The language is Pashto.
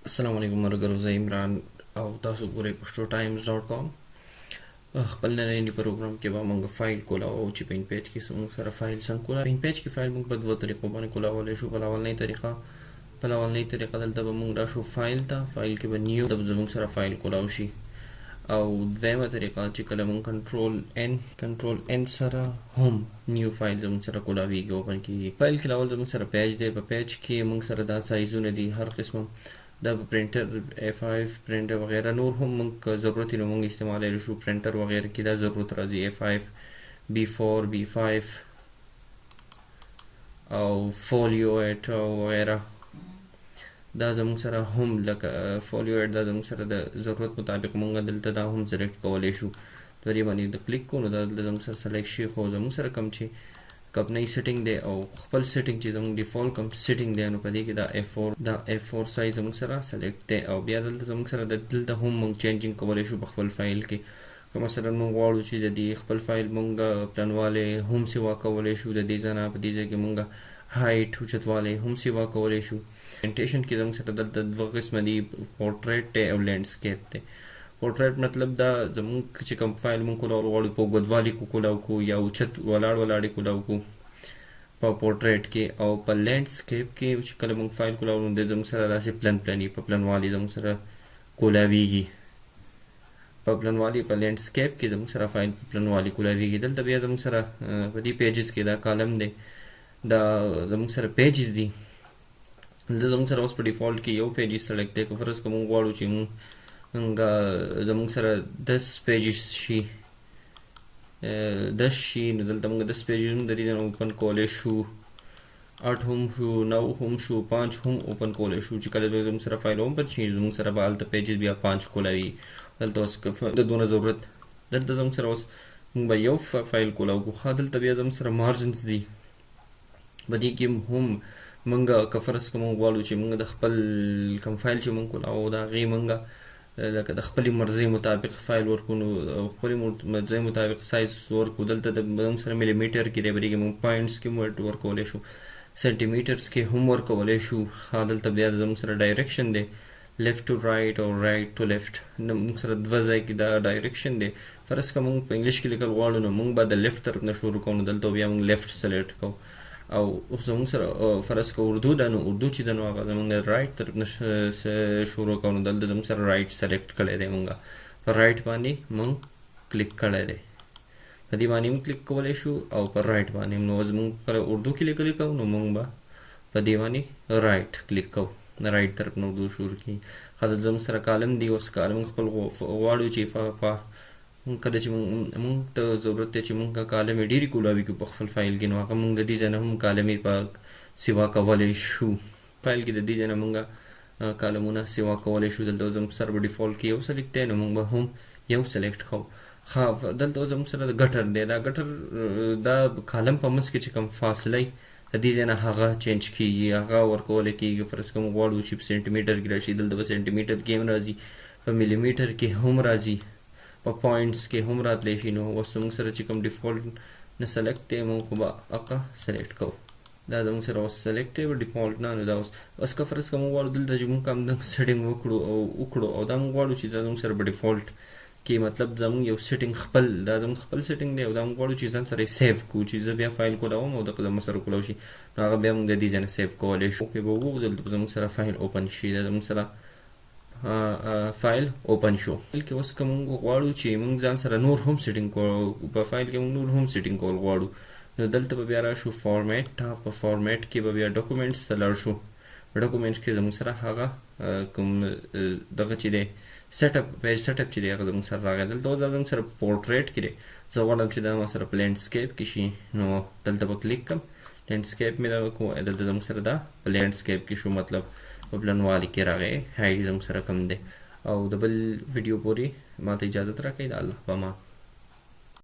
السلام علیکم مرګرو، زه عمران او تاسو ګورئ پښتو ټایمز ډاټ کام. خپل ننني پروګرام کې به موږ فایل کولاو چې په ان پیج کې موږ سره فایل څنګه کولا. په ان پیج کې فایل موږ په دوه طریقو باندې کولاولی شو. په اولنۍ طریقه دلته به موږ راشو فایل ته، فایل کې به نیو د زموږ سره فایل کولاو شي. او دویمه طریقه چې کله موږ کنټرول ان سره هم نیو فایل زموږ سره کولاویږي، اوپن کیږي. فایل کې لاول زموږ سره پیج دی. په پیج کې موږ سره دا سایزونه دي هر قسمه، دا پرنټر A5 پرنټر وغیرہ نور هم موږ ضرورت نو موږ استعمالولی شو. پرنټر وغیرہ کې دا ضرورت راځي A5 B4 B5 او فولیو 8 وغیرہ. دا زموږ سره هم لکه فولیو 8 دا زموږ سره د ضرورت مطابق موږ دلته دا هم سلیکټ کولی شو. د دې باندې د کلیک کوو نو دا زموږ سره سلیکټ شي. خو زموږ سره کوم چې کمپنی سیټینګ دی او خپل سیټینګ چې زموږ ډیفالت کوم سیټینګ دی، نو په دې کې دا F4 سایز زموږ سره سلیکټ دی. او بیا دلته زموږ سره دلته هم موږ چینجینګ کولی شو په خپل فایل کې. که مثلا موږ غواړو چې د دې خپل فایل موږ پلنوالی هم سیوا کولی شو، د دې ځای نه په دې ځای کې موږ هایټ اوچتوالی هم سیوا کولی شو. اورینټیشن کې زموږ سره دلته دوه قسمه دي، پورټریټ دی او لینډسکیپ دی. پورټریټ مطلب دا زموږ چې کوم فایل موږ کولاو غواړو په اوږدوالي کې کولاو کو یا اوچت ولاړ کولاو کو په پورټریټ کې. او په لینډسکیپ کې چې کله موږ فایل کولاو نو د زموږ سره داسې پلني په پلنوالي زموږ سره کولاویږي. په پلنوالي په لینډسکیپ کې زموږ سره فایل په پلنوالي کولاویږي. دلته بیا زموږ سره په دې پیجز کې دا کالم دی، دا زموږ سره پیجز دي. دلته زموږ سره اوس په ډیفالټ کې یو پیج سلیکټ دی. که فرض که موږ غواړو چې زموږ سره 10 پیجز شي، 10 شي، نو دلته موږ 10 پیجز هم د دې نه اوپن کولی شو. 8 هم شو، 9 هم شو، 5 هم اوپن کولی شو. چې کله زموږ سره فایل اوپن شي زموږ سره به هلته پیجز بیا 5 کولاوي. دلته اوس د دونه ضرورت دلته زموږ سره اوس موږ به یو فایل کولاو کو. دلته بیا زموږ سره مارجنز دي. په دې کې هم موږ که فرض که موږ غواړو چې موږ د خپل کوم فایل چې موږ کولاو د هغې موږ لکه د خپلې مرضۍ مطابق فایل ورکو، نو خپلې مرضۍ مطابق سایز ورکو. دلته د موږ سره ملي میټر کې دی، په دې کې موږ پوینټس کې ورکولی شو، سینټي میټرز کې هم ورکولی شو. دلته بیا زموږ سره ډایرکشن دی، لیفټ ټو رایټ او رایټ ټو لیفټ. موږ سره دوه ځای کې دا ډایرکشن دی. فرض که موږ په انګلیش کې لیکل غواړو نو موږ به د لیفټ طرف نه شروع کوو، نو دلته بیا موږ لیفټ سلیکټ کوو. او زموږ سره فرض که اردو ده، نو اردو چې ده نو هغه زموږ د رایټ طرف نه شروع کوو، نو دلته زموږ سره رایټ سلیکټ کړی دی. موږ په رایټ باندې موږ کلیک کړی دی، په دې باندې موږ کلیک کولی شو. او په رایټ باندې نو زموږ کله اردو کې لیکلی کوو نو موږ به په دې باندې رایټ کلیک کوو، رایټ طرف نه اردو شروع کړي. دلته زموږ سره کالم دی. اوس کالم خپل غواړو چې کله چې موږ ته ضرورت دی چې موږ کالم یې ډېرې کولاوي کړو په خپل فایل کې، نو هغه موږ د دې ځای نه هم کالم یې په سیوا کولی شو. فایل کې د دې ځای نه موږ کالمونه سیوا کولی شو. دلته زموږ سره په ډیفالټ کې یو سلیکټ دی، نو موږ به هم یو سلیکټ کوو. دلته زموږ سره د ګټر دی. دا ګټر دا کالم په منځ کې چې کوم فاصله د دې ځای نه هغه چینج کېږي، هغه ورکولی کېږي. فرض که موږ غواړو چې په سینټي میټر کې راشي، دلته په سینټي میټر کې هم راځي، په ملي میټر کې هم راځي، په پوینټس کې هم راتلی شي. نو اوس زموږ سره چې کوم ډیفالټ نه سلیکټ دی موږ خو به هغه سلیکټ کوو. دا زموږ سره اوس سلیکټ دی ډیفالټ نه. نو دا اوس که فرض که موږ غواړو دلته چې موږ همدغه سیټینګ وکړو او دا موږ غواړو چې دا زموږ سره په ډیفالټ کې مطلب زموږ یو سیټینګ دا زموږ خپل سیټینګ دی، او دا موږ غواړو چې ځان سره یې سیو کړو. چې زه بیا فایل کولاوم او دغه زما سره کولاو شي، نو هغه بیا موږ د دې ځای نه سیو کولی شو. اوکې به ووځو، دلته زموږ سره فایل اوپن شي. دا زموږ سره فایل اوپن شو. فایل کې اوس که موږ غواړو چې موږ ځان سره نور هم سیټینګ کوو، په فایل کې موږ نور هم سیټینګ کول غواړو، نو دلته به بیا راشو فارمیټ ته. په فارمیټ کې به بیا ډاکومنټس ته لاړ شو. په ډاکومنټس کې زموږ سره هغه کوم دغه چې دی پیج سیټ اپ چې دی هغه زموږ سره راغی. دلته اوس دا زموږ سره په پورټریټ کې دی. زه غواړم چې دا ما سره په لینډسکیپ کې شي، نو دلته به کلیک کړم، لینډسکیپ مې دغه کوم، دلته زموږ سره دا په لینډسکیپ کې شو، مطلب په پلنوالي کې راغی. هایټ زموږ سره کم دی. او د بل ویډیو پورې ما ته اجازت راکړئ. د الله په امان.